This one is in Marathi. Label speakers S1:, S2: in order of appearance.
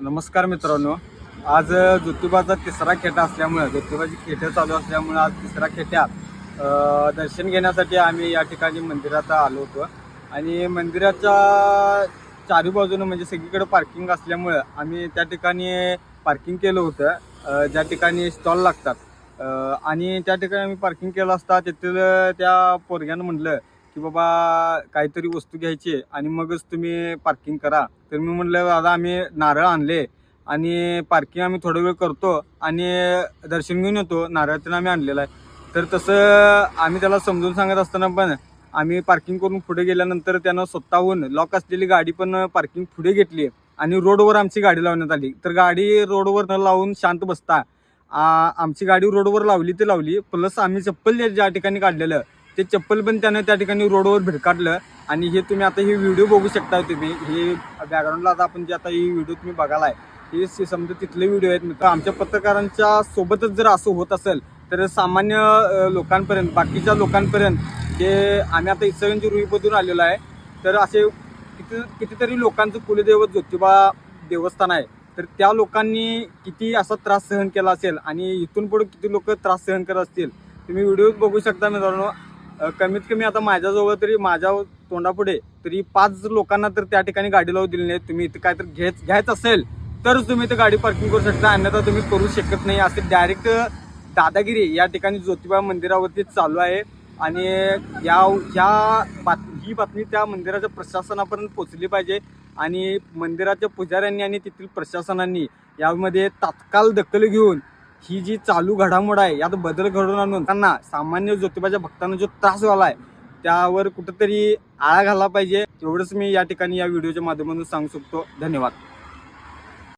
S1: नमस्कार मित्रांनो, आज ज्योतिबाचा तिसरा खेटा असल्यामुळे ज्योतिबाची खेटे चालू असल्यामुळे आज तिसरा खेट्यात दर्शन घेण्यासाठी आम्ही या ठिकाणी मंदिरात आलो होतो. आणि मंदिराच्या चारी बाजूने म्हणजे सगळीकडे पार्किंग असल्यामुळे आम्ही त्या ठिकाणी पार्किंग केलं होतं, ज्या ठिकाणी स्टॉल लागतात. आणि त्या ठिकाणी आम्ही पार्किंग केलं असता तेथील त्या पोरग्यानं म्हटलं की बाबा काहीतरी वस्तू घ्यायची आणि मगच तुम्ही पार्किंग करा. तर मी म्हटलं दादा आम्ही नारळ आणले आणि पार्किंग आम्ही थोडा वेळ करतो आणि दर्शन घेऊन येतो, नारळातून आम्ही आणलेलं आहे. तर तसं आम्ही त्याला समजून सांगत असताना पण आम्ही पार्किंग करून पुढे गेल्यानंतर त्यानं स्वतःहून लॉक असलेली गाडी पण पार्किंग पुढे घेतली आणि रोडवर आमची गाडी लावण्यात आली. तर गाडी रोडवर न लावून शांत बसता आमची गाडी रोडवर लावली ते लावली, प्लस आम्ही चप्पल ज्या ठिकाणी काढलेलं ते चप्पल पण त्यानं त्या ठिकाणी रोडवर भिडकाडलं. आणि हे तुम्ही आता ही व्हिडिओ बघू शकता. तुम्ही हे बॅकग्राऊंडला आता आपण जे आता ही व्हिडिओ तुम्ही बघालाय हे समजा तिथले व्हिडिओ आहेत मित्र. आमच्या पत्रकारांच्या सोबतच जर असं होत असेल तर सामान्य लोकांपर्यंत, बाकीच्या लोकांपर्यंत जे आम्ही आता इचलकरंजी रुईमधून आलेलो आहे, तर असे कितीतरी लोकांचं कुलदैवत ज्योतिबा देवस्थान आहे. तर त्या लोकांनी किती असा त्रास सहन केला असेल आणि इथून पुढे किती लोक त्रास सहन करत असतील तुम्ही व्हिडिओ बघू शकता मित्रांनो. कमीत कमी आता माझ्याजवळ तरी माझ्या तोंडापुढे तरी 5 लोकांना तर त्या ठिकाणी गाडी लावू दिली नाही. तुम्ही इथं काय तर घ्यायचं असेल तर तुम्ही इथं गाडी पार्किंग करू शकता, अन्यथा तुम्ही करू शकत नाही. असे डायरेक्ट दादागिरी या ठिकाणी ज्योतिबा मंदिरावरती चालू आहे. आणि ही बातमी त्या मंदिराच्या प्रशासनापर्यंत पोहोचली पाहिजे आणि मंदिराच्या पुजाऱ्यांनी आणि तेथील प्रशासनांनी यामध्ये तात्काळ दखल घेऊन ही जी चालू घडामोड आहे यात बदल घडवून आणून त्यांना सामान्य ज्योतिबाच्या भक्तांना जो त्रास झाला आहे त्यावर कुठंतरी आळा घालला पाहिजे. एवढंच मी या ठिकाणी या व्हिडिओच्या माध्यमातून सांगू शकतो. धन्यवाद.